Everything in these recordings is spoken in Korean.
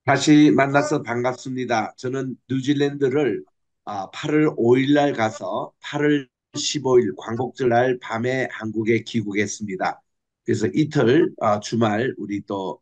다시 만나서 반갑습니다. 저는 뉴질랜드를 8월 5일 날 가서 8월 15일 광복절 날 밤에 한국에 귀국했습니다. 그래서 이틀 주말 우리 또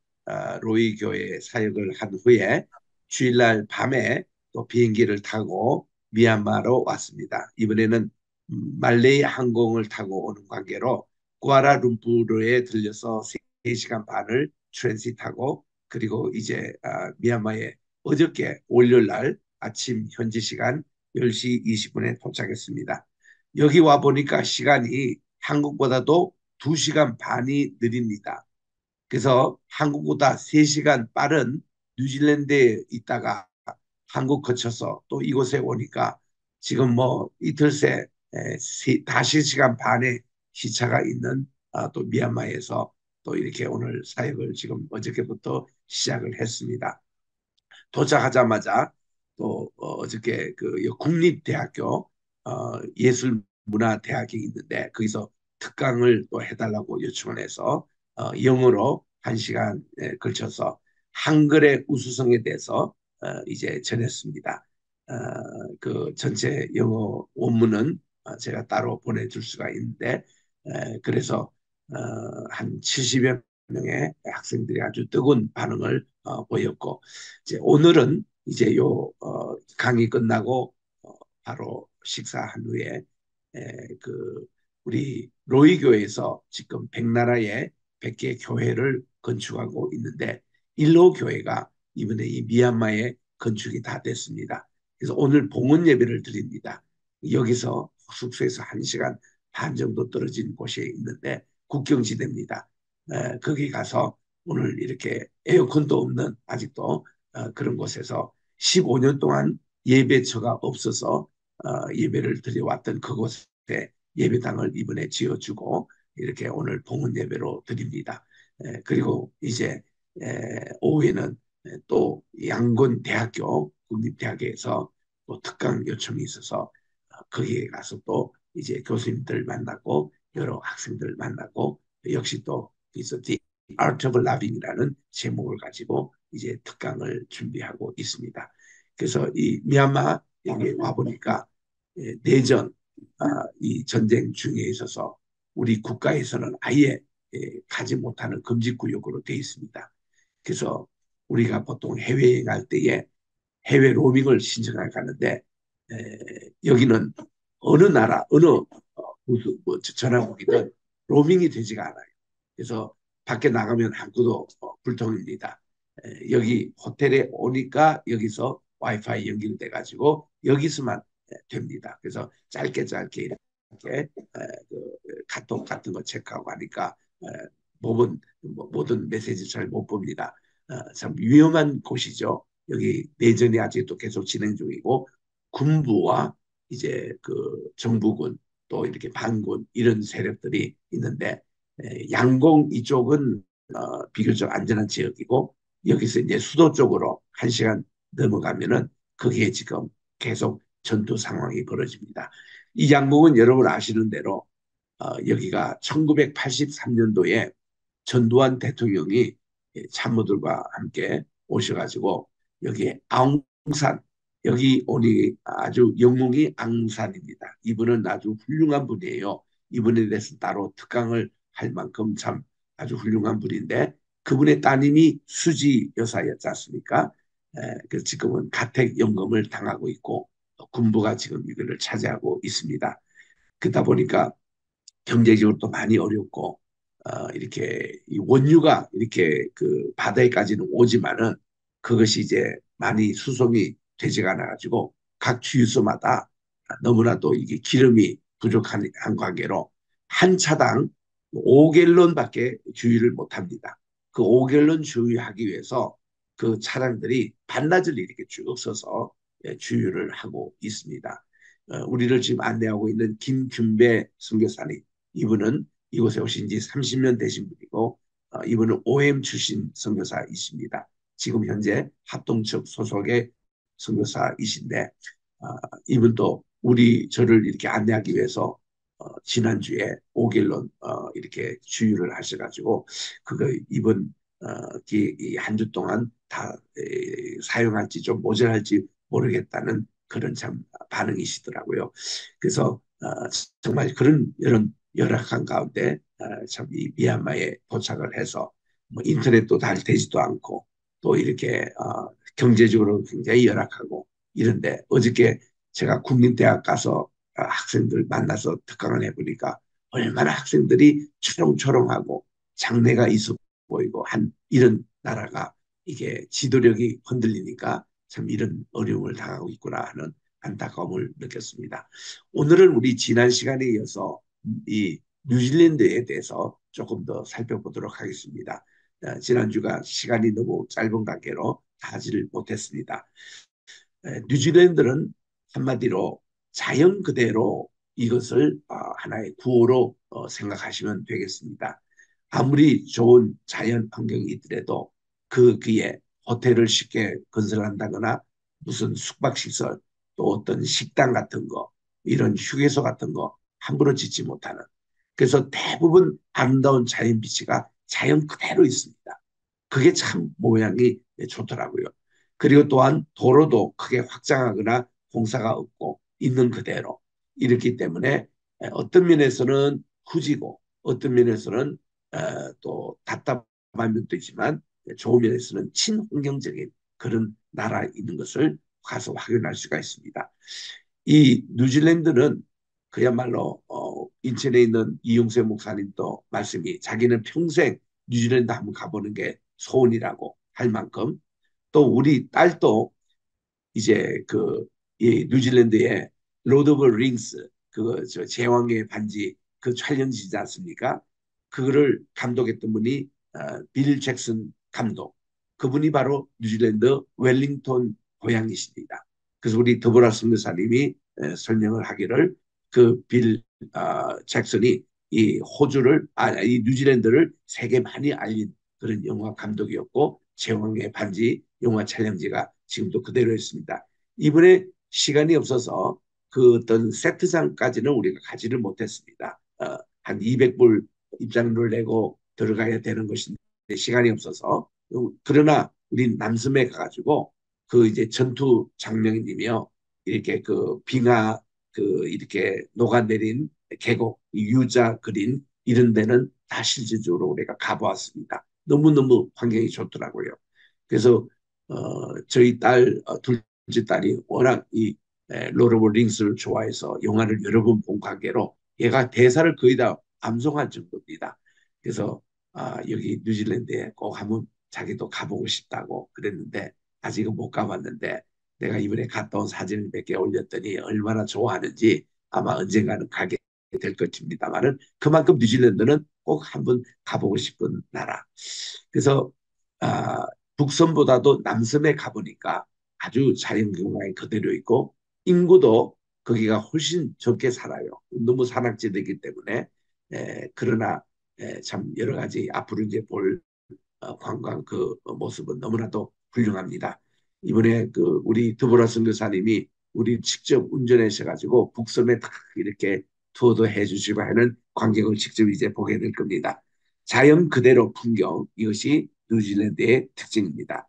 로이 교회 사역을 한 후에 주일날 밤에 또 비행기를 타고 미얀마로 왔습니다. 이번에는 말레이 항공을 타고 오는 관계로 쿠알라룸푸르에 들려서 3시간 반을 트랜짓하고 그리고 이제 미얀마에 어저께 월요일 날 아침 현지 시간 10시 20분에 도착했습니다. 여기 와 보니까 시간이 한국보다도 2시간 반이 느립니다. 그래서 한국보다 3시간 빠른 뉴질랜드에 있다가 한국 거쳐서 또 이곳에 오니까 지금 뭐 이틀 새 5시간 반의 시차가 있는 또 미얀마에서 또 이렇게 오늘 사역을 지금 어저께부터 시작을 했습니다. 도착하자마자 또 어저께 그 국립대학교 예술문화대학이 있는데 거기서 특강을 또 해달라고 요청을 해서 영어로 1시간에 걸쳐서 한글의 우수성에 대해서 이제 전했습니다. 그 전체 영어 원문은 제가 따로 보내줄 수가 있는데 그래서 한 70여 명의 학생들이 아주 뜨거운 반응을 보였고 이제 오늘은 이제 요 강의 끝나고 바로 식사한 후에 그 우리 로이 교회에서 지금 100나라에 100개 교회를 건축하고 있는데 일로 교회가 이번에 이 미얀마에 건축이 다 됐습니다. 그래서 오늘 봉헌 예배를 드립니다. 여기서 숙소에서 1시간 반 정도 떨어진 곳에 있는데 국경지대입니다. 거기 가서 오늘 이렇게 에어컨도 없는 아직도 그런 곳에서 15년 동안 예배처가 없어서 예배를 드려왔던 그곳에 예배당을 이번에 지어주고 이렇게 오늘 봉헌 예배로 드립니다. 그리고 이제 오후에는 또 양곤 대학교 국립대학에서 또 특강 요청이 있어서 거기에 가서 또 이제 교수님들 만나고 여러 학생들 만나고 역시 또 그래서 The Art of Loving이라는 제목을 가지고 이제 특강을 준비하고 있습니다. 그래서 이 미얀마 여기 와 보니까 내전 이 전쟁 중에 있어서 우리 국가에서는 아예 가지 못하는 금지구역으로 되어 있습니다. 그래서 우리가 보통 해외에 갈 때에 해외 로밍을 신청해 가는데 여기는 어느 나라 어느 뭐 전화국이든 로밍이 되지가 않아요. 그래서 밖에 나가면 한국도 불통입니다. 여기 호텔에 오니까 여기서 와이파이 연결돼 가지고 여기서만 됩니다. 그래서 짧게 짧게 이렇게 그 카톡 같은 거 체크하고 하니까 모든 메시지 잘 못 봅니다. 참 위험한 곳이죠. 여기 내전이 아직도 계속 진행 중이고 군부와 이제 그 정부군 또 이렇게 반군 이런 세력들이 있는데 양공 이쪽은 비교적 안전한 지역이고 여기서 이제 수도 쪽으로 1시간 넘어가면은 거기에 지금 계속 전투 상황이 벌어집니다. 이 양공은 여러분 아시는 대로 여기가 1983년도에 전두환 대통령이 참모들과 함께 오셔가지고 여기에 아웅산 여기 오니 아주 영웅이 앙산입니다. 이분은 아주 훌륭한 분이에요. 이분에 대해서 따로 특강을 할 만큼 참 아주 훌륭한 분인데 그분의 따님이 수지 여사였지 않습니까? 그 지금은 가택연금을 당하고 있고 군부가 지금 이거를 차지하고 있습니다. 그러다 보니까 경제적으로 또 많이 어렵고 이렇게 원유가 이렇게 그 바다에까지는 오지만은 그것이 이제 많이 수송이 되지가 않아 가지고 각 주유소마다 너무나도 이게 기름이 부족한 관계로 한 차당 5갤런밖에 주유를 못 합니다. 그 5갤런 주유하기 위해서 그 차량들이 반나절 이렇게 쭉 서서 주유를 하고 있습니다. 우리를 지금 안내하고 있는 김균배 선교사님 이분은 이곳에 오신 지 30년 되신 분이고 이분은 OM 출신 선교사이십니다. 지금 현재 합동측 소속의 선교사이신데 이분도 우리 저를 이렇게 안내하기 위해서 지난주에 5갤런 이렇게 주유를 하셔가지고 그거 이번 한 주 동안 다 사용할지 좀 모자랄지 모르겠다는 그런 참 반응이시더라고요. 그래서 정말 그런 이런 열악한 가운데 참 이 미얀마에 도착을 해서 뭐 인터넷도 잘 되지도 않고 또 이렇게 경제적으로 굉장히 열악하고 이런데 어저께 제가 국민대학 가서 학생들 만나서 특강을 해보니까 얼마나 학생들이 초롱초롱하고 장래가 있어 보이고 한 이런 나라가 이게 지도력이 흔들리니까 참 이런 어려움을 당하고 있구나 하는 안타까움을 느꼈습니다. 오늘은 우리 지난 시간에 이어서 이 뉴질랜드에 대해서 조금 더 살펴보도록 하겠습니다. 지난주가 시간이 너무 짧은 관계로 다 하지를 못했습니다. 뉴질랜드는 한마디로 자연 그대로 이것을 하나의 구호로 생각하시면 되겠습니다. 아무리 좋은 자연 환경이 있더라도 그에 호텔을 쉽게 건설한다거나 무슨 숙박시설 또 어떤 식당 같은 거 이런 휴게소 같은 거 함부로 짓지 못하는 그래서 대부분 아름다운 자연 비치가 자연 그대로 있습니다. 그게 참 모양이 좋더라고요. 그리고 또한 도로도 크게 확장하거나 공사가 없고 있는 그대로 이렇기 때문에 어떤 면에서는 후지고 어떤 면에서는 또 답답한 면도 있지만 좋은 면에서는 친환경적인 그런 나라에 있는 것을 가서 확인할 수가 있습니다. 이 뉴질랜드는 그야말로 인천에 있는 이용세 목사님도 말씀이 자기는 평생 뉴질랜드 한번 가보는 게 소원이라고 할 만큼 또 우리 딸도 이제 이 뉴질랜드의 로드 오브 링스 그저 제왕의 반지 그 촬영지지 않습니까? 그거를 감독했던 분이 빌 잭슨 감독. 그분이 바로 뉴질랜드 웰링턴 고향이십니다. 그래서 우리 더보라 선교사님이 설명을 하기를 그빌 잭슨이 이 호주를 이 뉴질랜드를 세계 많이 알린 그런 영화 감독이었고 제왕의 반지 영화 촬영지가 지금도 그대로 있습니다. 이번에 시간이 없어서 그 어떤 세트장까지는 우리가 가지를 못했습니다. 한 200불 입장료를 내고 들어가야 되는 것인데 시간이 없어서 그러나 우리 남섬에 가가지고 그 이제 전투 장면이며 이렇게 그 빙하 그 이렇게 녹아내린 계곡 유자 그린 이런 데는 다 실질적으로 우리가 가보았습니다. 너무너무 환경이 좋더라고요. 그래서 저희 딸 둘째 딸이 워낙 이 로드 오브 링스를 좋아해서 영화를 여러 번 본 관계로 얘가 대사를 거의 다 암송할 정도입니다. 그래서 여기 뉴질랜드에 꼭 한번 자기도 가보고 싶다고 그랬는데 아직은 못 가봤는데 내가 이번에 갔다 온 사진을 몇 개 올렸더니 얼마나 좋아하는지 아마 언젠가는 가게 될 것입니다만은 그만큼 뉴질랜드는 꼭 한번 가보고 싶은 나라. 그래서 아, 북섬보다도 남섬에 가보니까 아주 자연경관이 그대로 있고 인구도 거기가 훨씬 적게 살아요. 너무 산악지대이기 때문에 그러나 참 여러 가지 앞으로 이제 볼 관광 그 모습은 너무나도 훌륭합니다. 이번에 그 우리 드보라 선교사님이 우리 직접 운전하셔가지고 북섬에 딱 이렇게 투어도 해주시고 하는 광경을 직접 이제 보게 될 겁니다. 자연 그대로 풍경 이것이 뉴질랜드의 특징입니다.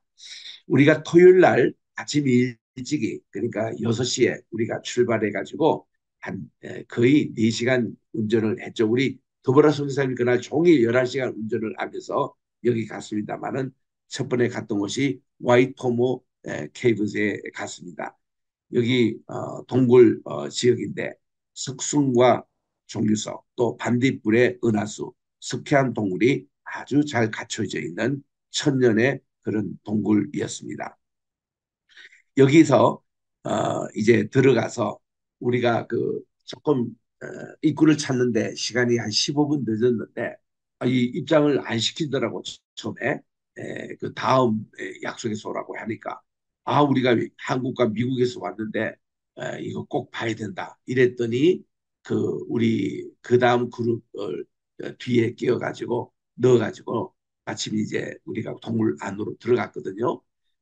우리가 토요일 날 아침 일찍이 그러니까 6시에 우리가 출발해 가지고 한 거의 4시간 운전을 했죠. 우리 더불어 선교사님 그날 종일 11시간 운전을 하면서 여기 갔습니다만은 첫 번에 갔던 곳이 와이토모 케이브스에 갔습니다. 여기 동굴 지역인데 석순과 종류석 또 반딧불의 은하수 석회암 동굴이 아주 잘 갖춰져 있는 천년의 그런 동굴이었습니다. 여기서 이제 들어가서 우리가 그 조금 입구를 찾는데 시간이 한 15분 늦었는데 이 입장을 안 시키더라고 처음에 그 다음 약속에서 오라고 하니까 우리가 한국과 미국에서 왔는데 이거 꼭 봐야 된다 이랬더니 그 우리 그 다음 그룹을 뒤에 끼워가지고 넣어가지고 마침 이제 우리가 동물 안으로 들어갔거든요.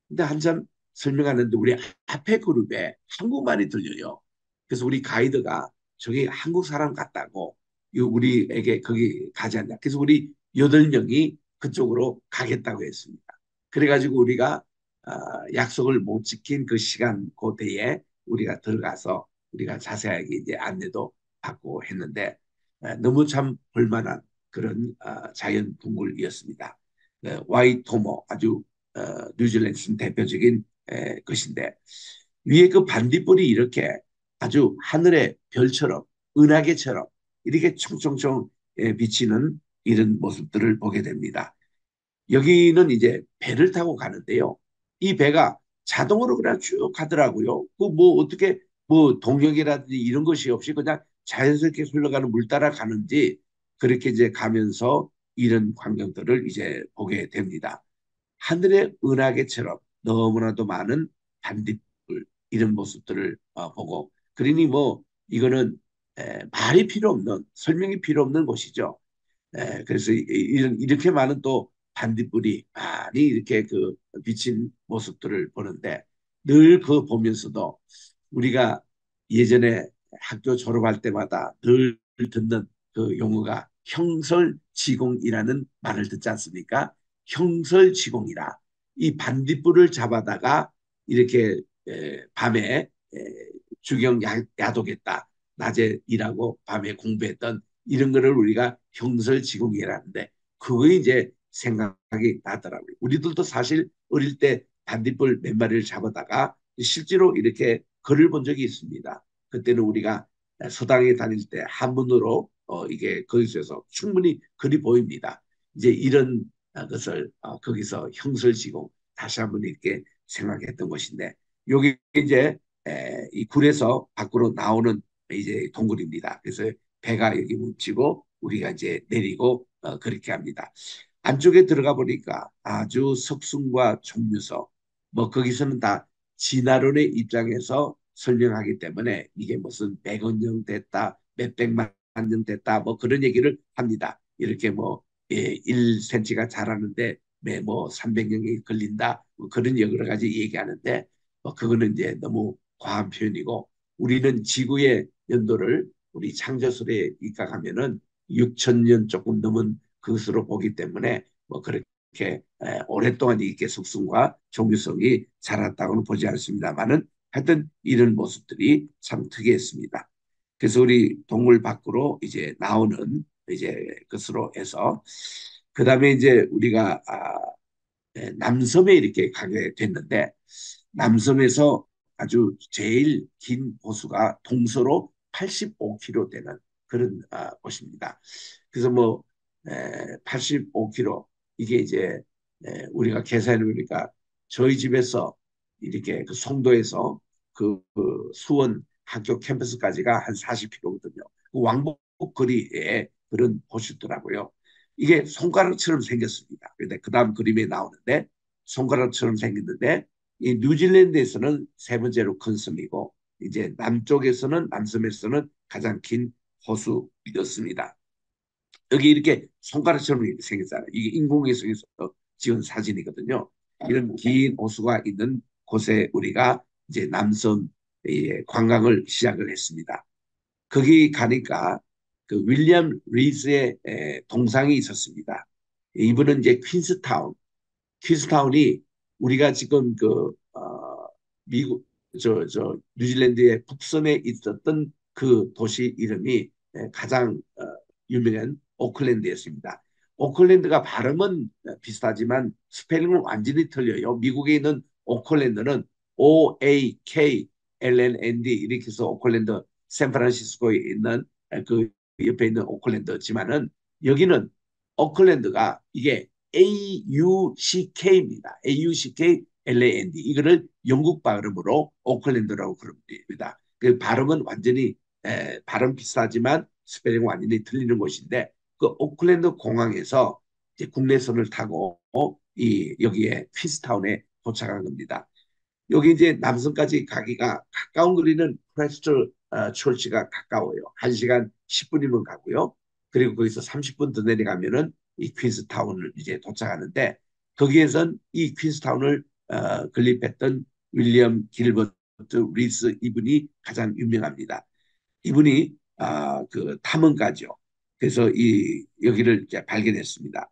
근데 한참 설명하는데 우리 앞에 그룹에 한국말이 들려요. 그래서 우리 가이드가 저기 한국 사람 같다고 우리에게 거기 가지 않냐. 그래서 우리 8명이 그쪽으로 가겠다고 했습니다. 그래가지고 우리가 약속을 못 지킨 그 시간 그때에 우리가 들어가서 우리가 자세하게 이제 안내도 받고 했는데 너무 참 볼만한 그런 자연 동굴이었습니다. 와이토모 아주 뉴질랜드 대표적인 것인데 위에 그 반딧불이 이렇게 아주 하늘의 별처럼 은하계처럼 이렇게 총총총 비치는 이런 모습들을 보게 됩니다. 여기는 이제 배를 타고 가는데요. 이 배가 자동으로 그냥 쭉 가더라고요. 그 뭐 어떻게 뭐 동력이라든지 이런 것이 없이 그냥 자연스럽게 흘러가는 물 따라 가는지 그렇게 이제 가면서 이런 광경들을 이제 보게 됩니다. 하늘의 은하계처럼 너무나도 많은 반딧불 이런 모습들을 보고 그러니 뭐 이거는 말이 필요 없는 설명이 필요 없는 곳이죠. 그래서 이렇게 많은 또 반딧불이 많이 이렇게 그 비친 모습들을 보는데 늘 그거 보면서도 우리가 예전에 학교 졸업할 때마다 늘 듣는 그 용어가 형설지공이라는 말을 듣지 않습니까? 형설지공이라 이 반딧불을 잡아다가 이렇게 밤에 주경 야독했다. 낮에 일하고 밤에 공부했던 이런 거를 우리가 형설지공이라는데 그거 이제 생각이 나더라고요. 우리들도 사실 어릴 때 반딧불 몇 마리를 잡아다가 실제로 이렇게 글을 본 적이 있습니다. 그때는 우리가 서당에 다닐 때 한문으로 이게 거기서 충분히 글이 보입니다. 이제 이런 것을 거기서 형설지공 다시 한번 이렇게 생각했던 것인데 여기 이제 이 굴에서 밖으로 나오는 이제 동굴입니다. 그래서 배가 여기 뭉치고 우리가 이제 내리고 그렇게 합니다. 안쪽에 들어가 보니까 아주 석순과 종류서 뭐 거기서는 다 진화론의 입장에서 설명하기 때문에 이게 무슨 100원 년 됐다, 몇백만 년 됐다 뭐 그런 얘기를 합니다. 이렇게 뭐 1cm가 자라는데 뭐 300년이 걸린다 뭐 그런 여러 가지 얘기하는데 뭐 그거는 이제 너무 과한 표현이고 우리는 지구의 연도를 우리 창조설에 입각하면은 6천 년 조금 넘은 것으로 보기 때문에 뭐 그렇게 오랫동안 이렇게 속성과 종류성이 자랐다고는 보지 않습니다만은 하여튼 이런 모습들이 참 특이했습니다. 그래서 우리 동물 밖으로 이제 나오는 이제 것으로 해서 그 다음에 이제 우리가 남섬에 이렇게 가게 됐는데 남섬에서 아주 제일 긴 호수가 동서로 85km 되는 그런 곳입니다. 그래서 뭐 85km 이게 이제 우리가 계산해 보니까 저희 집에서 이렇게 그 송도에서 그 수원 학교 캠퍼스까지가 한 40km거든요. 그 왕복 거리에 그런 호수더라고요. 이게 손가락처럼 생겼습니다. 근데 그 다음 그림에 나오는데 손가락처럼 생겼는데 이 뉴질랜드에서는 세 번째로 큰 섬이고 이제 남쪽에서는 남섬에서는 가장 긴 호수였습니다. 여기 이렇게 손가락처럼 생겼잖아요. 이게 인공위성에서 찍은 사진이거든요. 이런 긴 호수가 있는 곳에 우리가 이제 남섬 관광을 시작을 했습니다. 거기 가니까 그 윌리엄 리스의 동상이 있었습니다. 이분은 이제 퀸스타운이 우리가 지금 미국 저 뉴질랜드의 북섬에 있었던 그 도시 이름이 가장 유명한 오클랜드였습니다. 오클랜드가 발음은 비슷하지만 스펠링은 완전히 틀려요. 미국에 있는 오클랜드는 OAKLND 이렇게 해서 오클랜드 샌프란시스코에 있는 그 옆에 있는 오클랜드지만은 여기는 오클랜드가 이게 AUCK입니다. AUCKLAND 이거를 영국 발음으로 오클랜드라고 그럽니다. 그 발음은 완전히 발음 비슷하지만 스펠링 완전히 틀리는 곳인데 그 오클랜드 공항에서 이제 국내선을 타고 여기에 퀸스타운에 도착한 겁니다. 여기 이제 남섬까지 가기가 가까운 거리는 프레스트 철치가 가까워요. 1시간 10분이면 가고요. 그리고 거기서 30분 더 내려가면은 이 퀸스타운을 이제 도착하는데 거기에선 이 퀸스타운을 건립했던 윌리엄 길버트 리스 이분이 가장 유명합니다. 이분이 그 탐험가죠. 그래서 이 여기를 이제 발견했습니다.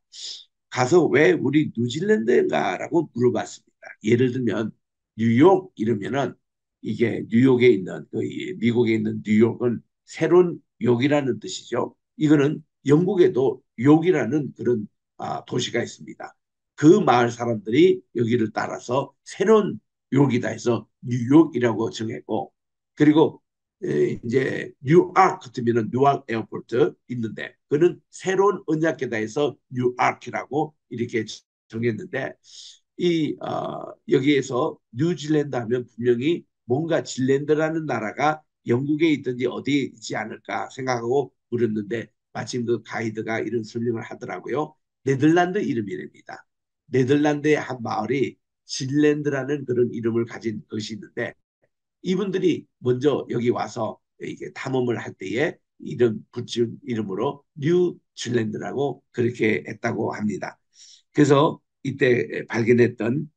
가서 왜 우리 뉴질랜드인가라고 물어봤습니다. 예를 들면 뉴욕 이러면은 이게 뉴욕에 있는 미국에 있는 뉴욕은 새로운 욕이라는 뜻이죠. 이거는 영국에도 욕이라는 그런 도시가 있습니다. 그 마을 사람들이 여기를 따라서 새로운 욕이다 해서 뉴욕이라고 정했고 그리고 이제 뉴아크 같으면은 뉴아크 에어포트 있는데 그는 새로운 언약계다 해서 뉴아크라고 이렇게 정했는데 여기에서 뉴질랜드 하면 분명히 뭔가 질랜드라는 나라가 영국에 있든지 어디에 있지 않을까 생각하고 물었는데 마침 그 가이드가 이런 설명을 하더라고요. 네덜란드 이름이랍니다. 네덜란드의 한 마을이 질랜드라는 그런 이름을 가진 것이 있는데 이분들이 먼저 여기 와서 이게 탐험을 할 때에 이름 붙인 이름으로 뉴질랜드라고 그렇게 했다고 합니다. 그래서 이때 발견했던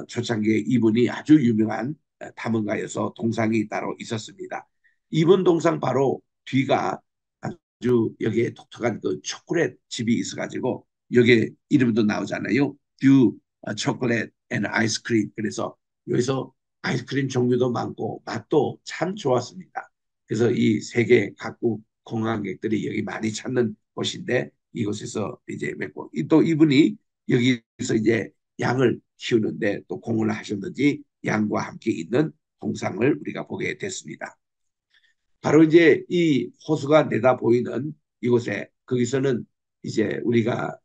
초창기에 이분이 아주 유명한 탐험가여서 동상이 따로 있었습니다. 이분 동상 바로 뒤가 아주 여기에 독특한 그 초콜릿 집이 있어가지고 여기에 이름도 나오잖아요. 듀 초콜릿 앤 아이스크림. 그래서 여기서 아이스크림 종류도 많고 맛도 참 좋았습니다. 그래서 이 세계 각국 관광객들이 여기 많이 찾는 곳인데 이곳에서 이제 맺고 또 이분이 여기서 이제 양을 키우는데 또 공헌을 하셨는지 양과 함께 있는 동상을 우리가 보게 됐습니다. 바로 이제 이 호수가 내다 보이는 이곳에 거기서는 이제 우리가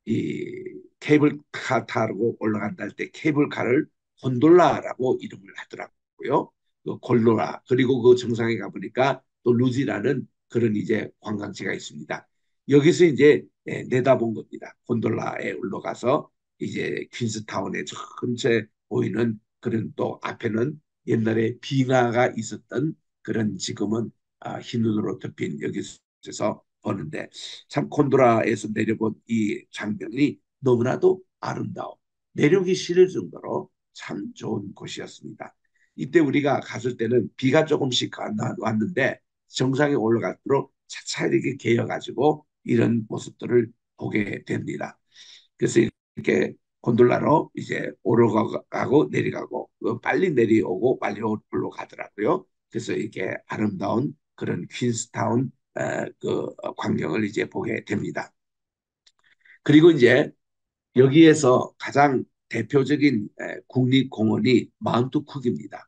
이 케이블카 타고 올라간다 할 때 케이블카를 곤돌라라고 이름을 하더라고요. 그 곤돌라 그리고 그 정상에 가보니까 또 루지라는 그런 이제 관광지가 있습니다. 여기서 이제 내다본 겁니다. 곤돌라에 올라가서 이제 퀸스타운의 전체 보이는 그런 또 앞에는 옛날에 빙하가 있었던 그런 지금은 흰 눈으로 덮인 여기서 보는데 참 콘도라에서 내려본 이 장면이 너무나도 아름다워 내려오기 싫을 정도로 참 좋은 곳이었습니다. 이때 우리가 갔을 때는 비가 조금씩 왔는데 정상에 올라갈수록 차차 이렇게 개어가지고 이런 모습들을 보게 됩니다. 그래서 이렇게 곤돌라로 이제 오르가고 내려가고 빨리 내려오고 빨리 올라가더라고요. 그래서 이렇게 아름다운 그런 퀸스타운 그 광경을 이제 보게 됩니다. 그리고 이제 여기에서 가장 대표적인 국립공원이 마운트 쿡입니다.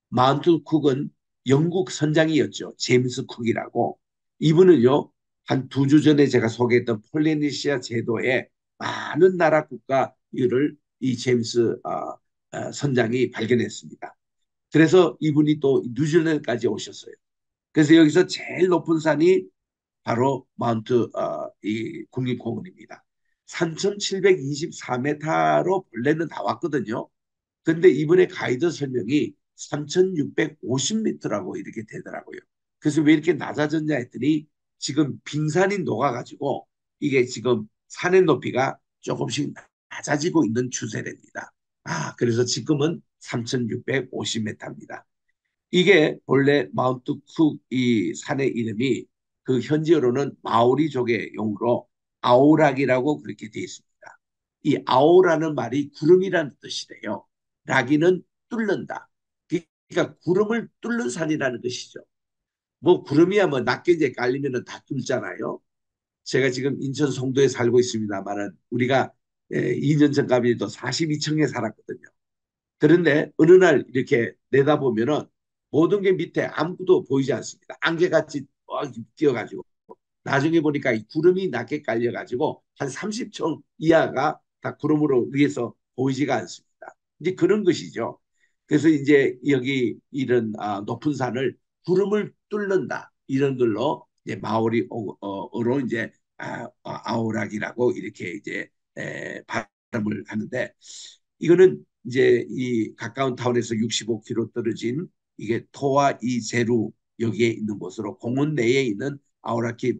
마운트 쿡은 영국 선장이었죠. 제임스 쿡이라고. 이분은요, 한 2주 전에 제가 소개했던 폴리네시아 제도에 많은 나라 국가를 이 제임스 선장이 발견했습니다. 그래서 이분이 또 뉴질랜드까지 오셨어요. 그래서 여기서 제일 높은 산이 바로 마운트 이 국립공원입니다. 3,724m로 본래는 다 왔거든요. 근데 이번에 가이드 설명이 3,650m라고 이렇게 되더라고요. 그래서 왜 이렇게 낮아졌냐 했더니 지금 빙산이 녹아가지고 이게 지금 산의 높이가 조금씩 낮아지고 있는 추세랍니다. 그래서 지금은 3,650m입니다. 이게 본래 마운트 쿡 이 산의 이름이 그 현지어로는 마오리족의 용어로 아오락이라고 그렇게 되어 있습니다. 이 아오라는 말이 구름이라는 뜻이래요. 라기는 뚫는다. 그러니까 구름을 뚫는 산이라는 것이죠. 뭐 구름이야 뭐 낮게 이제 깔리면 다 뚫잖아요. 제가 지금 인천 송도에 살고 있습니다만은 우리가 2년 전까지 도 42층에 살았거든요. 그런데 어느 날 이렇게 내다보면은 모든 게 밑에 아무것도 보이지 않습니다. 안개같이 뛰어가지고 나중에 보니까 이 구름이 낮게 깔려가지고 한 30층 이하가 다 구름으로 위에서 보이지가 않습니다. 이제 그런 것이죠. 그래서 이제 여기 이런 높은 산을 구름을 뚫는다 이런 걸로 이제 마오리어로 이제 아오락이라고 이렇게 이제 발음을 하는데 이거는 이제 이 가까운 타운에서 65km 떨어진 이게 토와 이 제루 여기에 있는 곳으로 공원 내에 있는 아오라키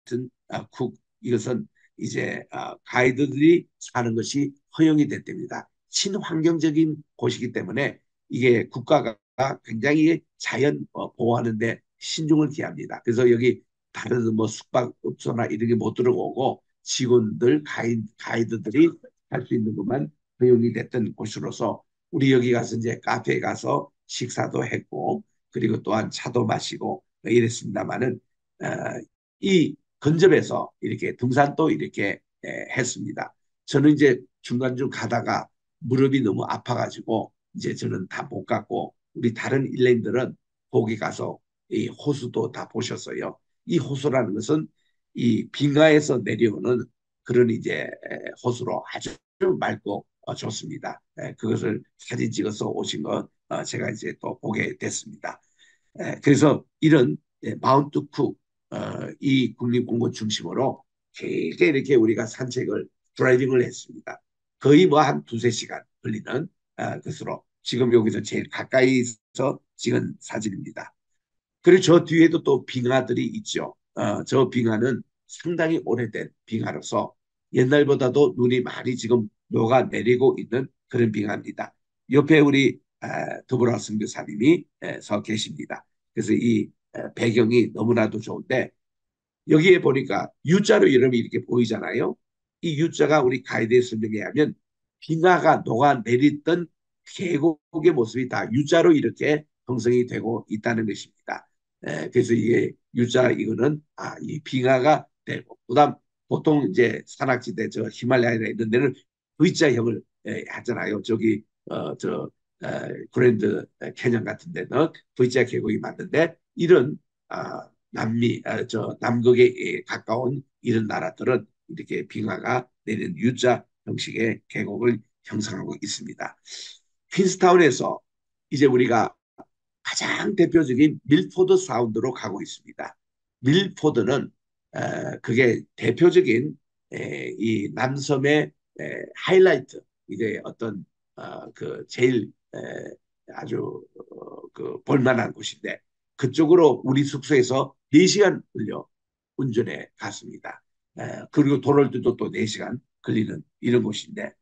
같은 쿡 이것은 이제 가이드들이 사는 것이 허용이 됐답니다. 친환경적인 곳이기 때문에 이게 국가가 굉장히 자연 보호하는데 신중을 기합니다. 그래서 여기 다른 뭐 숙박업소나 이런 게 못 들어오고 직원들 가이드들이 할 수 있는 것만 허용이 됐던 곳으로서 우리 여기 가서 이제 카페에 가서 식사도 했고 그리고 또한 차도 마시고 이랬습니다마는 어, 이 근접해서 이렇게 등산도 이렇게 했습니다. 저는 이제 중간중 가다가 무릎이 너무 아파가지고 이제 저는 다 못 갔고 우리 다른 일행들은 거기 가서 이 호수도 다 보셨어요. 이 호수라는 것은 이 빙하에서 내려오는 그런 이제 호수로 아주 맑고 좋습니다. 그것을 사진 찍어서 오신 거 제가 이제 또 보게 됐습니다. 그래서 이런 마운트 쿡 이 국립공원 중심으로 길게 이렇게 우리가 산책을 드라이빙을 했습니다. 거의 뭐 한 두세 시간 걸리는 것으로 지금 여기서 제일 가까이서 찍은 사진입니다. 그리고 저 뒤에도 또 빙하들이 있죠. 저 빙하는 상당히 오래된 빙하로서 옛날보다도 눈이 많이 지금 녹아내리고 있는 그런 빙하입니다. 옆에 우리 더불어 선교사님이 서 계십니다. 그래서 이 배경이 너무나도 좋은데 여기에 보니까 U자로 이름이 이렇게 보이잖아요. 이 U자가 우리 가이드의 설명에 하면 빙하가 녹아내리던 계곡의 모습이 다 U자로 이렇게 형성이 되고 있다는 것입니다. 그래서 이게 U자 이거는 이 빙하가 되고 그다음 보통 이제 산악지대 저 히말라야나 이런 데는 V자형을 하잖아요. 저기 저 그랜드 캐년 같은 데는 V자 계곡이 맞는데 이런 남미 저 남극에 가까운 이런 나라들은 이렇게 빙하가 내리는 U자 형식의 계곡을 형성하고 있습니다. 퀸스타운에서 이제 우리가 가장 대표적인 밀포드 사운드로 가고 있습니다. 밀포드는 그게 대표적인 이 남섬의 하이라이트 이게 어떤 그 제일 아주 그 볼만한 곳인데 그쪽으로 우리 숙소에서 4시간 걸려 운전해 갔습니다. 그리고 돌아올 때도 또 4시간 걸리는 이런 곳인데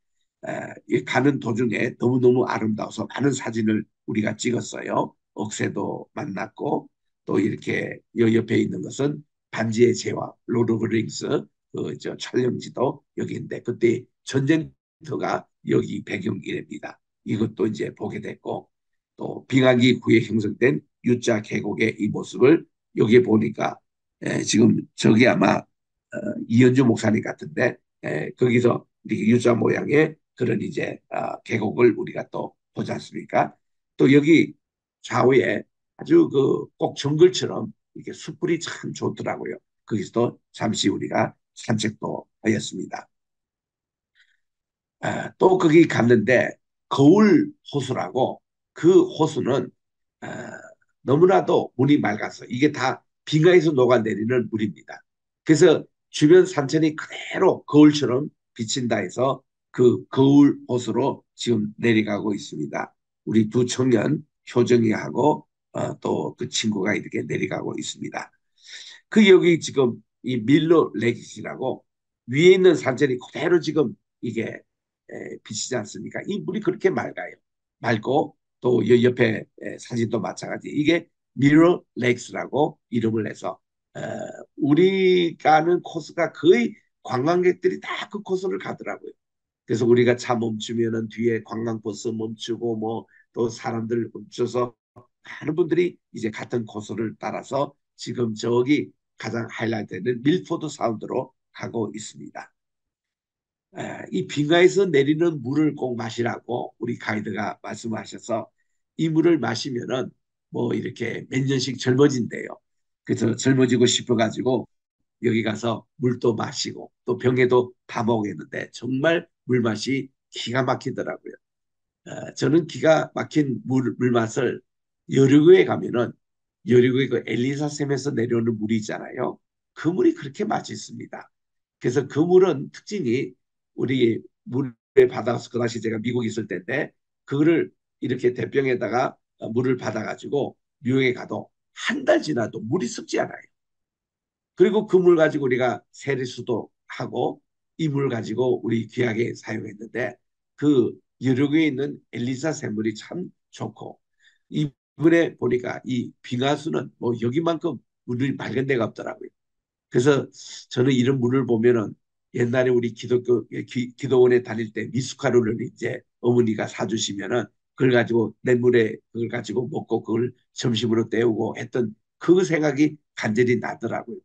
가는 도중에 너무너무 아름다워서 많은 사진을 우리가 찍었어요. 억새도 만났고 또 이렇게 옆에 있는 것은 반지의 제왕 로드 오브 링스 그저 촬영지도 여기 있는데 그때 전쟁터가 여기 배경이랍니다. 이것도 이제 보게 됐고 또 빙하기 후에 형성된 U자 계곡의 이 모습을 여기에 보니까 지금 저기 아마 이현주 목사님 같은데 거기서 U자 모양의 그런 이제 계곡을 우리가 또 보지 않습니까? 또 여기 좌우에 아주 그 꼭 정글처럼 이렇게 숯불이 참 좋더라고요. 거기서도 잠시 우리가 산책도 하였습니다. 또 거기 갔는데 거울 호수라고 그 호수는 아, 너무나도 물이 맑아서 이게 다 빙하에서 녹아내리는 물입니다. 그래서 주변 산천이 그대로 거울처럼 비친다 해서 그 거울 호수로 지금 내려가고 있습니다. 우리 두 청년 효정이하고 또 그 친구가 이렇게 내려가고 있습니다. 그 여기 지금 이 밀러 레기시라고 위에 있는 산천이 그대로 지금 이게 비치지 않습니까? 이 물이 그렇게 맑아요. 맑고 또 옆에 사진도 마찬가지. 이게 미러 레이크스라고 이름을 해서 우리 가는 코스가 거의 관광객들이 다 그 코스를 가더라고요. 그래서 우리가 차 멈추면은 뒤에 관광버스 멈추고 뭐 또 사람들 멈춰서 많은 분들이 이제 같은 코스를 따라서 지금 저기 가장 하이라이트되는 밀포드 사운드로 가고 있습니다. 이 빙하에서 내리는 물을 꼭 마시라고 우리 가이드가 말씀하셔서 이 물을 마시면은 뭐 이렇게 몇 년씩 젊어진대요. 그래서 젊어지고 싶어가지고 여기 가서 물도 마시고 또 병에도 다 먹겠는데 정말 물맛이 기가 막히더라고요. 저는 기가 막힌 물맛을 여류구에 가면은 여류구에 그 엘리사샘에서 내려오는 물이 있잖아요. 그 물이 그렇게 맛있습니다. 그래서 그 물은 특징이 우리 물에 받아서 그 당시 제가 미국에 있을 때인데 그거를 이렇게 대병에다가 물을 받아가지고 뉴욕에 가도 한 달 지나도 물이 썩지 않아요. 그리고 그 물 가지고 우리가 세례수도 하고 이 물 가지고 우리 귀하게 사용했는데 그 여력에 있는 엘리사 샘물이 참 좋고 이번에 보니까 이 빙하수는 뭐 여기만큼 물이 맑은 데가 없더라고요. 그래서 저는 이런 물을 보면은 옛날에 우리 기도원에 다닐 때 미숫가루를 이제 어머니가 사주시면은 그걸 가지고 냇물에 그걸 가지고 먹고 그걸 점심으로 때우고 했던 그 생각이 간절히 나더라고요.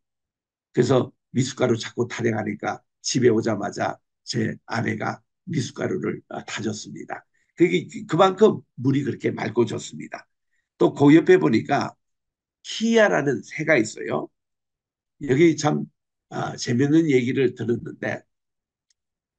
그래서 미숫가루 자꾸 타령하니까 집에 오자마자 제 아내가 미숫가루를 타줬습니다. 그게 그만큼 물이 그렇게 맑고 좋습니다. 또 그 옆에 보니까 키아라는 새가 있어요. 여기 참 재밌는 얘기를 들었는데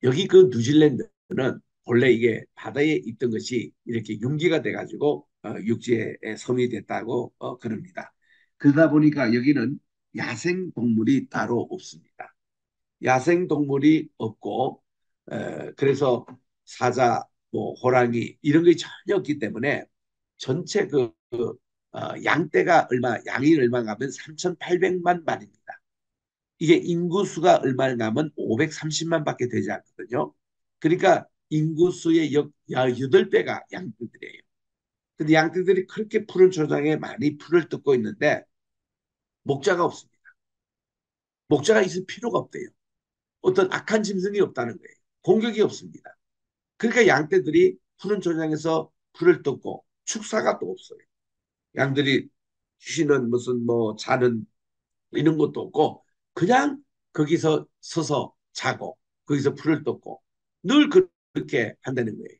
여기 그 뉴질랜드는 본래 이게 바다에 있던 것이 이렇게 융기가 돼가지고 육지에 섬이 됐다고 그럽니다. 그러다 보니까 여기는 야생 동물이 따로 없습니다. 야생 동물이 없고 그래서 사자, 뭐 호랑이 이런 게 전혀 없기 때문에 전체 양떼가 양이 얼마가 하면 3,800만 마리입니다. 이게 인구수가 얼마나 하면 530만밖에 되지 않거든요. 그러니까 인구수의 8배가 양떼들이에요. 근데 양떼들이 그렇게 푸른 초장에 많이 풀을 뜯고 있는데 목자가 없습니다. 목자가 있을 필요가 없대요. 어떤 악한 짐승이 없다는 거예요. 공격이 없습니다. 그러니까 양떼들이 푸른 초장에서 풀을 뜯고 축사가 또 없어요. 양들이 쉬는 무슨 뭐 자는 이런 것도 없고 그냥 거기서 서서 자고 거기서 풀을 뜯고 늘 그렇게 한다는 거예요.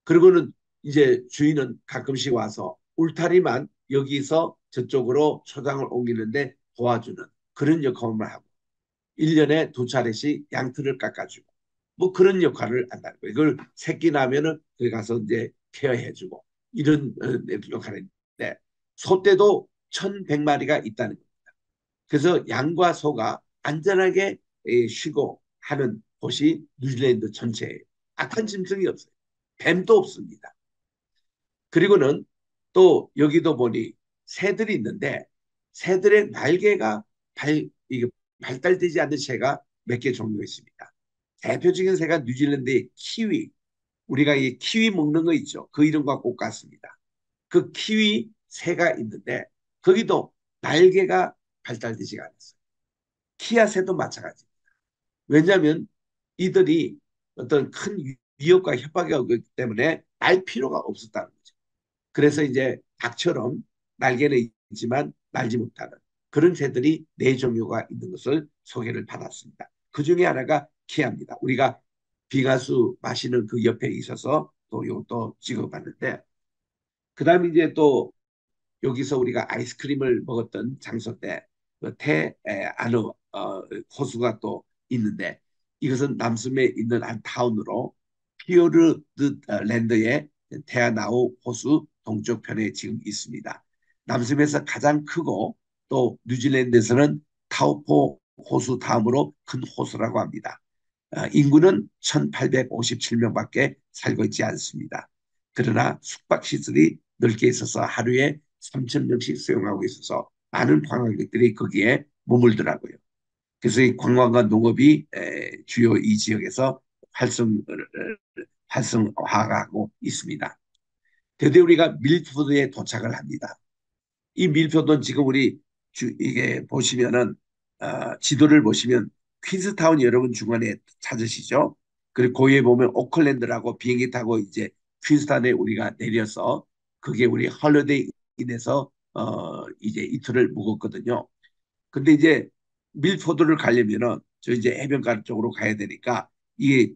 그리고는 이제 주인은 가끔씩 와서 울타리만 여기서 저쪽으로 초장을 옮기는데 도와주는 그런 역할만 하고 1년에 2차례씩 양털을 깎아주고 뭐 그런 역할을 한다는 거예요. 이걸 새끼 나면은 거기 가서 이제 케어해주고 이런 역할인데 소떼도 1,100마리가 있다는 거예요. 그래서 양과 소가 안전하게 쉬고 하는 곳이 뉴질랜드 전체예요. 악한 짐승이 없어요. 뱀도 없습니다. 그리고는 또 여기도 보니 새들이 있는데 새들의 날개가 이게 발달되지 않는 새가 몇 개 종류가 있습니다. 대표적인 새가 뉴질랜드의 키위. 우리가 이 키위 먹는 거 있죠. 그 이름과 꼭 같습니다. 그 키위 새가 있는데 거기도 날개가 발달되지 않았어요. 키아새도 마찬가지. 왜냐하면 이들이 어떤 큰 위협과 협박이 오기 때문에 날 필요가 없었다는 거죠. 그래서 이제 닭처럼 날개는 있지만 날지 못하는 그런 새들이 네 종류가 있는 것을 소개를 받았습니다. 그 중에 하나가 키아입니다. 우리가 비가수 마시는 그 옆에 있어서 또 이것도 찍어봤는데 그다음에 이제 또 여기서 우리가 아이스크림을 먹었던 장소 때태 아누 호수가 또 있는데 이것은 남섬에 있는 한 타운으로 피오르드 랜드의 테아나우 호수 동쪽 편에 지금 있습니다. 남섬에서 가장 크고 또 뉴질랜드에서는 타우포 호수 다음으로 큰 호수라고 합니다. 인구는 1,857명밖에 살고 있지 않습니다. 그러나 숙박시설이 넓게 있어서 하루에 3,000명씩 수용하고 있어서 많은 관광객들이 거기에 머물더라고요. 그래서 이 관광과 농업이 주요 이 지역에서 활성화하고 있습니다. 드디어 우리가 밀푸드에 도착을 합니다. 이 밀표는 지금 우리 이게 보시면은 지도를 보시면 퀸스타운 여러분 중간에 찾으시죠? 그리고 거기에 보면 오클랜드라고 비행기 타고 이제 퀸스타운에 우리가 내려서 그게 우리 헐리데이 인에서 이제 이틀을 묵었거든요. 근데 이제 밀포드를 가려면은 저 이제 해변가 쪽으로 가야 되니까 이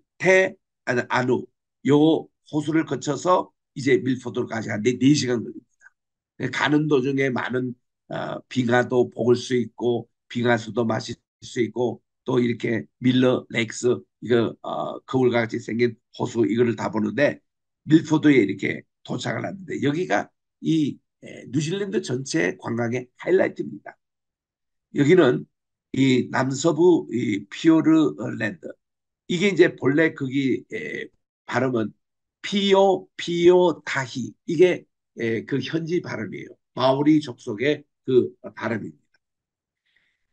아누 요 호수를 거쳐서 이제 밀포드로 가야 하는데 4시간 걸립니다. 가는 도중에 많은 빙하도 먹을 수 있고 빙하수도 마실 수 있고 또 이렇게 밀러 렉스 이거 거울과 같이 생긴 호수 이거를 다 보는데 밀포드에 이렇게 도착을 하는데 여기가 이 뉴질랜드 전체 관광의 하이라이트입니다. 여기는 이 남서부 이 피오르랜드 이게 이제 본래 거기 발음은 피오 타히 이게 그 현지 발음이에요. 마오리 족속의 그 발음입니다.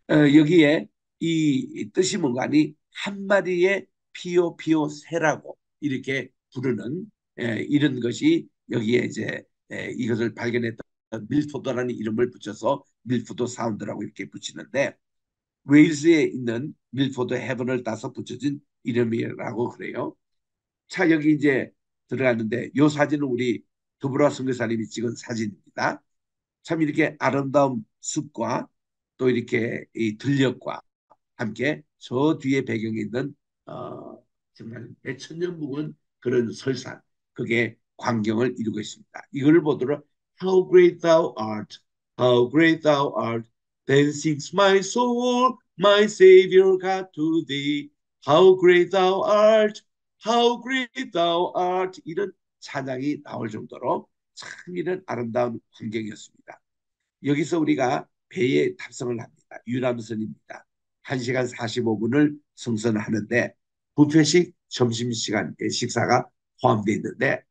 여기에 이 뜻이 뭔가 하니 한 마리의 피오 새라고 이렇게 부르는 이런 것이 여기에 이제 이것을 발견했던 밀포도라는 이름을 붙여서 밀포도 사운드라고 이렇게 붙이는데 웨일즈에 있는 밀포드 헤븐을 따서 붙여진 이름이라고 그래요. 자, 여기 이제 들어갔는데 이 사진은 우리 두브라 선교사님이 찍은 사진입니다. 참 이렇게 아름다운 숲과 또 이렇게 이 들녘과 함께 저 뒤에 배경에 있는 정말 대천년 묵은 그런 설산, 그게 광경을 이루고 있습니다. 이걸 보도록 How great thou art, how great thou art, then sings my soul, my Savior God to thee. How great thou art, how great thou art. 이런 찬양이 나올 정도로 참 이런 아름다운 광경이었습니다. 여기서 우리가 배에 탑승을 합니다. 유람선입니다. 1시간 45분을 승선하는데 뷔페식 점심시간 식사가 포함되어 있는데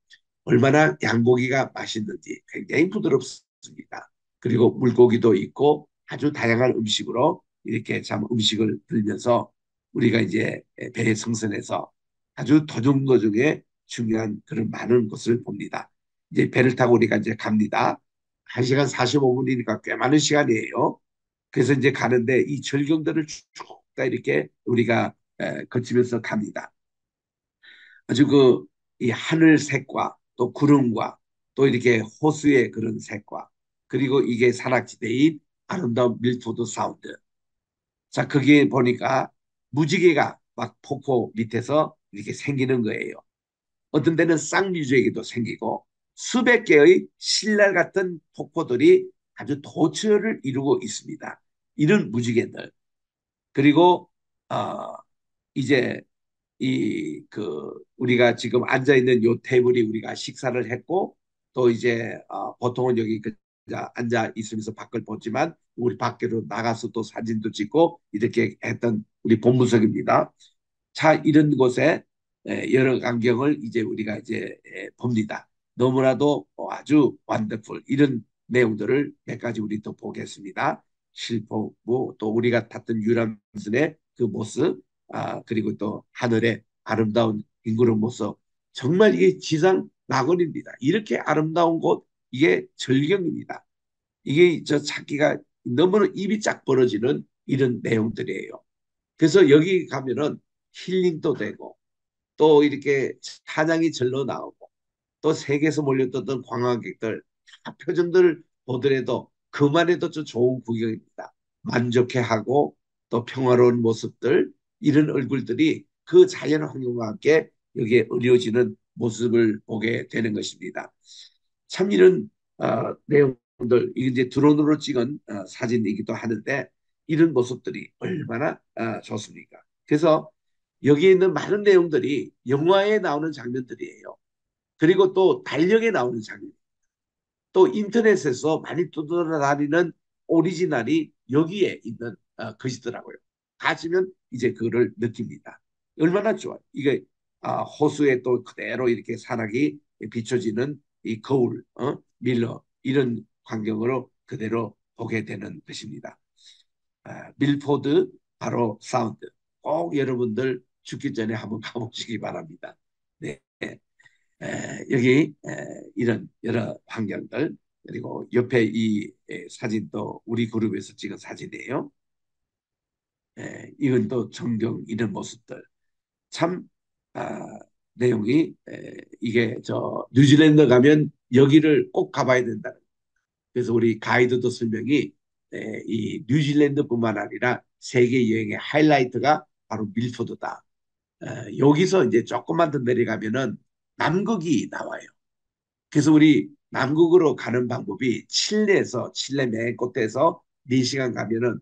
얼마나 양고기가 맛있는지 굉장히 부드럽습니다. 그리고 물고기도 있고 아주 다양한 음식으로 이렇게 참 음식을 들면서 우리가 이제 배에 승선해서 아주 도중도중에 중요한 그런 많은 것을 봅니다. 이제 배를 타고 우리가 이제 갑니다. 1시간 45분이니까 꽤 많은 시간이에요. 그래서 이제 가는데 이 절경들을 쭉 다 이렇게 우리가 거치면서 갑니다. 아주 그 이 하늘색과 또 구름과 또 이렇게 호수의 그런 색과 그리고 이게 산악지대인 아름다운 밀포드 사운드. 자, 거기에 보니까 무지개가 막 폭포 밑에서 이렇게 생기는 거예요. 어떤 데는 쌍뮤지에게도 생기고 수백 개의 신랄 같은 폭포들이 아주 도처를 이루고 있습니다. 이런 무지개들. 그리고 어, 이제 이 그 우리가 지금 앉아 있는 요 테이블이 우리가 식사를 했고 또 이제 보통은 여기 앉아 있으면서 밖을 보지만 우리 밖으로 나가서 또 사진도 찍고 이렇게 했던 우리 본부석입니다. 자, 이런 곳에 여러 광경을 이제 우리가 이제 봅니다. 너무나도 아주 완더풀 이런 내용들을 몇 가지 우리 또 보겠습니다. 실포부 또 우리가 탔던 유람선의 그 모습, 그리고 또 하늘의 아름다운 빙그런 모습. 정말 이게 지상 낙원입니다. 이렇게 아름다운 곳, 이게 절경입니다. 이게 저 찾기가 너무나 입이 쫙 벌어지는 이런 내용들이에요. 그래서 여기 가면은 힐링도 되고 또 이렇게 찬양이 절로 나오고 또 세계에서 몰려들던 관광객들 표정들 보더라도 그만 해도 좀 좋은 구경입니다. 만족해하고 또 평화로운 모습들 이런 얼굴들이 그 자연 환경과 함께 여기에 어려지는 모습을 보게 되는 것입니다. 참 이런 내용들 이제 드론으로 찍은 사진이기도 하는데 이런 모습들이 얼마나 좋습니까? 그래서 여기에 있는 많은 내용들이 영화에 나오는 장면들이에요. 그리고 또 달력에 나오는 장면, 또 인터넷에서 많이 떠돌아다니는 오리지널이 여기에 있는 것이더라고요. 가시면 이제 그거를 느낍니다. 얼마나 좋아요. 이게 호수에 또 그대로 이렇게 산악이 비춰지는 이 거울, 밀러 이런 광경으로 그대로 보게 되는 것입니다. 밀포드 바로 사운드 꼭 여러분들 죽기 전에 한번 가보시기 바랍니다. 네. 여기 이런 여러 환경들 그리고 옆에 이 사진도 우리 그룹에서 찍은 사진이에요. 이건 또 전경 이런 모습들 참 아, 내용이 이게 저 뉴질랜드 가면 여기를 꼭 가봐야 된다. 그래서 우리 가이드도 설명이 이 뉴질랜드뿐만 아니라 세계 여행의 하이라이트가 바로 밀포드다. 여기서 이제 조금만 더 내려가면은 남극이 나와요. 그래서 우리 남극으로 가는 방법이 칠레에서 칠레 맨 끝에서 4시간 가면은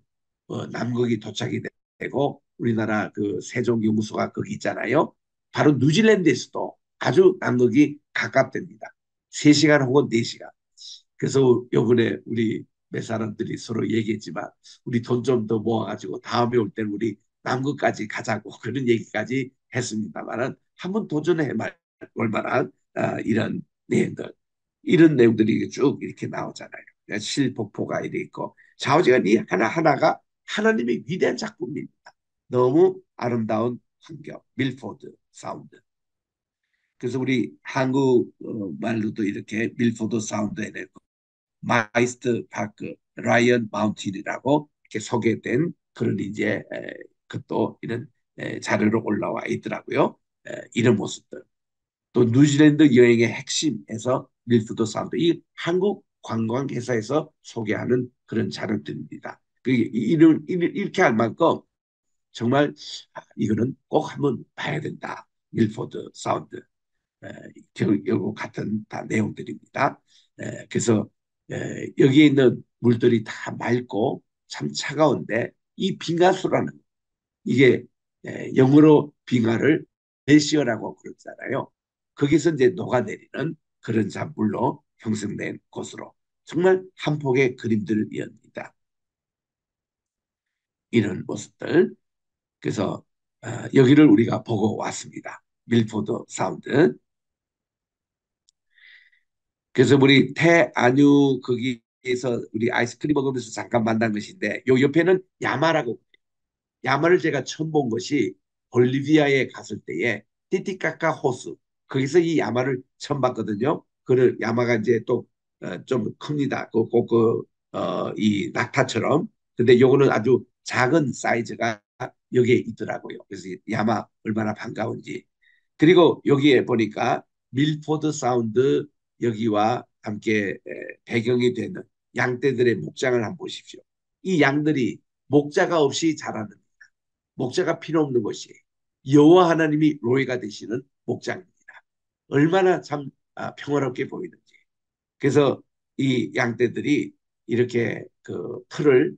남극이 도착이 되고 우리나라 그 세종유무소가 거기 있잖아요. 바로 뉴질랜드에서도 아주 남극이 가깝답니다. 3시간 혹은 4시간. 그래서 요번에 우리 몇 사람들이 서로 얘기했지만 우리 돈 좀 더 모아가지고 다음에 올 때는 우리 남극까지 가자고 그런 얘기까지 했습니다만은 한번 도전해 볼 만한 이런 내용들 이런 내용들이 쭉 이렇게 나오잖아요. 실폭포가 이렇게 있고 좌우지간이 하나하나가 하나님의 위대한 작품입니다. 너무 아름다운 환경, 밀포드 사운드. 그래서 우리 한국 말로도 이렇게 밀포드 사운드 해내고 마이스트 파크, 라이언 마운틴이라고 이렇게 소개된 그런 이제 그것도 이런 자료로 올라와 있더라고요. 이런 모습들. 또 뉴질랜드 여행의 핵심에서 밀프드 사운드 이 한국 관광회사에서 소개하는 그런 자료들입니다. 이렇게 할 만큼 정말 이거는 꼭 한번 봐야 된다. 밀포드 사운드. 결국 같은 다 내용들입니다. 그래서 여기에 있는 물들이 다 맑고 참 차가운데 이 빙하수라는 이게 영어로 빙하를 글시어라고 그러잖아요. 거기서 이제 녹아내리는 그런 잔물로 형성된 곳으로 정말 한 폭의 그림들이었습니다. 이런 모습들. 그래서 여기를 우리가 보고 왔습니다. 밀포드 사운드. 그래서 우리 태안유 거기에서 우리 아이스크림 먹으면서 잠깐 만난 것인데 요 옆에는 야마라고 야마를 제가 처음 본 것이 볼리비아에 갔을 때에 티티카카 호수 거기서 이 야마를 처음 봤거든요. 그 야마가 이제 또 좀 큽니다. 이 낙타처럼. 근데 요거는 아주 작은 사이즈가 여기에 있더라고요. 그래서 야마 얼마나 반가운지. 그리고 여기에 보니까 밀포드 사운드 여기와 함께 배경이 되는 양떼들의 목장을 한번 보십시오. 이 양들이 목자가 없이 자라는 목자가 필요 없는 것이 여호와 하나님이 로이가 되시는 목장입니다. 얼마나 참 평화롭게 보이는지. 그래서 이 양떼들이 이렇게 그 틀을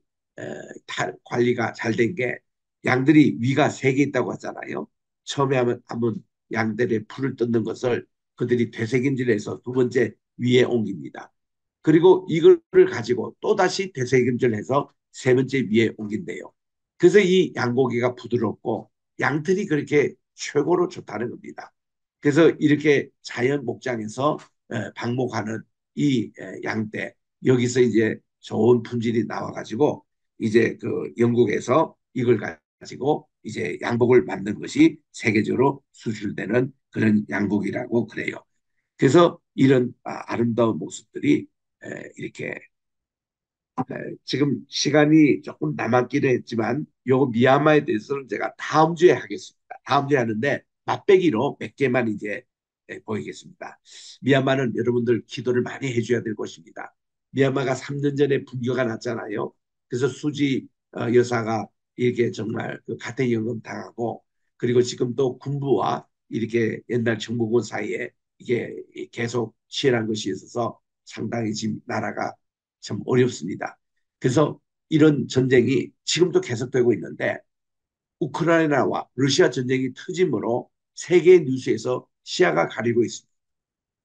관리가 잘 된 게 양들이 위가 세 개 있다고 하잖아요. 처음에 한번 양들의 풀을 뜯는 것을 그들이 되새김질해서 두 번째 위에 옮깁니다. 그리고 이거를 가지고 또다시 되새김질해서 세 번째 위에 옮긴대요. 그래서 이 양고기가 부드럽고 양털이 그렇게 최고로 좋다는 겁니다. 그래서 이렇게 자연 목장에서 방목하는 이 양떼 여기서 이제 좋은 품질이 나와가지고 이제 그 영국에서 이걸 가지고 이제 양복을 만든 것이 세계적으로 수출되는 그런 양복이라고 그래요. 그래서 이런 아름다운 모습들이 이렇게 지금 시간이 조금 남았기는 했지만 요 미얀마에 대해서는 제가 다음 주에 하겠습니다. 다음 주에 하는데 맛배기로 몇 개만 이제 보이겠습니다. 미얀마는 여러분들 기도를 많이 해줘야 될 것입니다. 미얀마가 3년 전에 분교가 났잖아요. 그래서 수지 여사가 이렇게 정말 그 가택연금 당하고 그리고 지금 또 군부와 이렇게 옛날 정부군 사이에 이게 계속 치열한 것이 있어서 상당히 지금 나라가 참 어렵습니다. 그래서 이런 전쟁이 지금도 계속되고 있는데 우크라이나와 러시아 전쟁이 터짐으로 세계 뉴스에서 시야가 가리고 있습니다.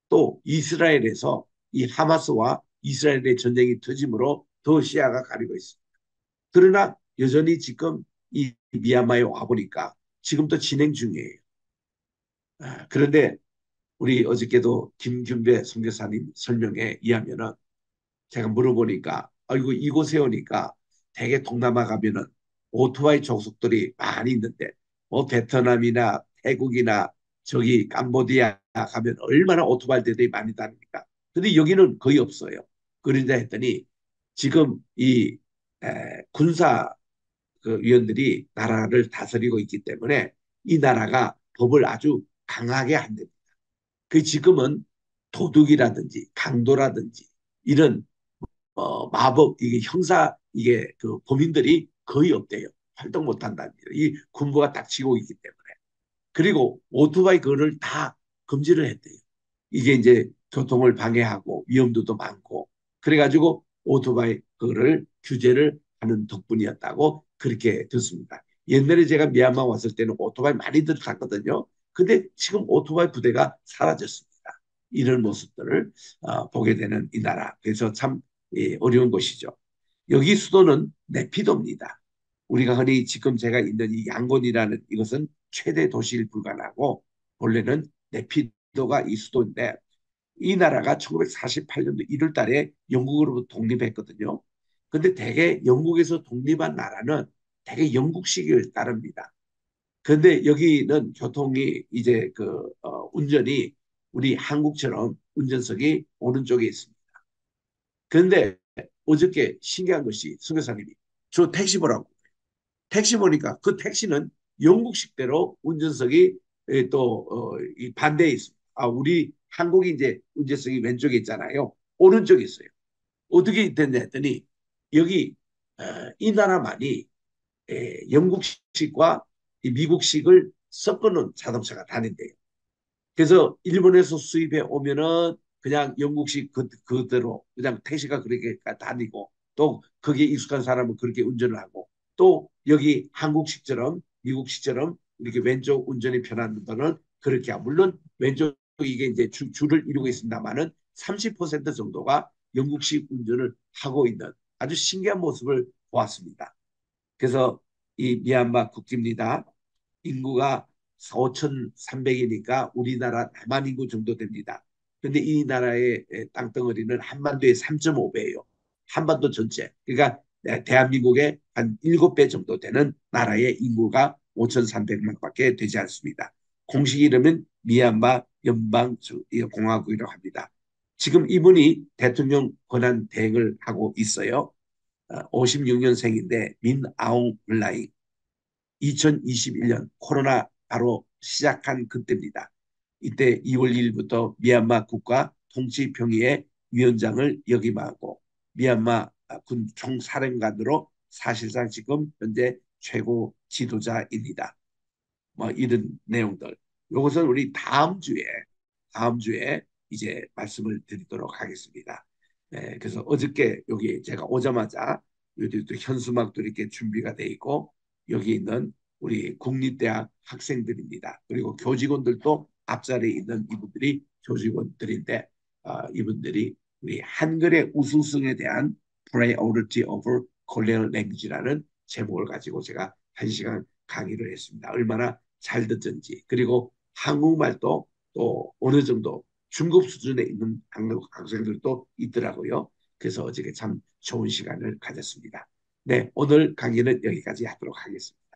또 이스라엘에서 이 하마스와 이스라엘의 전쟁이 터짐으로 더 시야가 가리고 있습니다. 그러나 여전히 지금 이 미얀마에 와보니까 지금도 진행 중이에요. 그런데 우리 어저께도 김균배 선교사님 설명에 의하면은 제가 물어보니까 아이고 이곳에 오니까 대개 동남아 가면은 오토바이 족속들이 많이 있는데 뭐 베트남이나 태국이나 저기 캄보디아 가면 얼마나 오토바이들이 많이 다닙니까? 근데 여기는 거의 없어요. 그러자 했더니 지금 이 군사 그 위원들이 나라를 다스리고 있기 때문에 이 나라가 법을 아주 강하게 한답니다. 그 지금은 도둑이라든지 강도라든지 이런 마법 이게 형사 이게 그 범인들이 거의 없대요. 활동 못 한답니다. 이 군부가 딱 치고 있기 때문에. 그리고 오토바이 그거를 다 금지를 했대요. 이게 이제 교통을 방해하고 위험도도 많고 그래가지고 오토바이 그거를 규제를 하는 덕분이었다고 그렇게 듣습니다. 옛날에 제가 미얀마 왔을 때는 오토바이 많이들 탔거든요. 근데 지금 오토바이 부대가 사라졌습니다. 이런 모습들을 보게 되는 이 나라. 그래서 참 어려운 것이죠. 여기 수도는 네피도입니다. 우리가 흔히 지금 제가 있는 이 양곤이라는 이것은 최대 도시일 불가하고 원래는 네피도가 이 수도인데 이 나라가 1948년도 1월 달에 영국으로부터 독립했거든요. 근데 대개 영국에서 독립한 나라는 대개 영국식을 따릅니다. 그런데 여기는 교통이 이제 운전이 우리 한국처럼 운전석이 오른쪽에 있습니다. 그런데 어저께 신기한 것이 선교사님이 저 택시 보라고. 택시 보니까 그 택시는 영국식대로 운전석이 이 반대에 있습니다. 우리 한국이 이제 운전석이 왼쪽에 있잖아요. 오른쪽에 있어요. 어떻게 됐냐 했더니 여기 이 나라만이 영국식과 이 미국식을 섞어놓은 자동차가 다닌대요. 그래서 일본에서 수입해 오면은 그냥 영국식 그대로 그냥 택시가 그렇게 다니고 또 거기에 익숙한 사람은 그렇게 운전을 하고 또 여기 한국식처럼 미국식처럼 이렇게 왼쪽 운전이 편한 분들은 그렇게 하고 물론 왼쪽 이게 이제 줄을 이루고 있습니다만은 30% 정도가 영국식 운전을 하고 있는 아주 신기한 모습을 보았습니다. 그래서 이 미얀마 국기입니다. 인구가 4,300이니까 우리나라 남한 인구 정도 됩니다. 근데 이 나라의 땅덩어리는 한반도의 3.5배예요. 한반도 전체. 그러니까 대한민국의 한 7배 정도 되는 나라의 인구가 5,300만밖에 되지 않습니다. 공식 이름은 미얀마 연방공화국이라고 합니다. 지금 이분이 대통령 권한 대행을 하고 있어요. 56년생인데 민아웅 블라잉 2021년 코로나 바로 시작한 그때입니다. 이때 2월 1일부터 미얀마 국가 통치평의회 위원장을 역임하고 미얀마 군 총사령관으로 사실상 지금 현재 최고 지도자입니다. 뭐 이런 내용들. 이것은 우리 다음 주에 이제 말씀을 드리도록 하겠습니다. 그래서 어저께 여기 제가 오자마자 여기 또 현수막도 이렇게 준비가 돼 있고 여기 있는 우리 국립대학 학생들입니다. 그리고 교직원들도 앞자리에 있는 이분들이 교직원들인데 이분들이 우리 한글의 우수성에 대한 Priority over Korean Language라는 제목을 가지고 제가 1시간 강의를 했습니다. 얼마나 잘 듣든지 그리고 한국말도 또 어느 정도 중급 수준에 있는 한국 학생들도 있더라고요. 그래서 어저께 참 좋은 시간을 가졌습니다. 네, 오늘 강의는 여기까지 하도록 하겠습니다.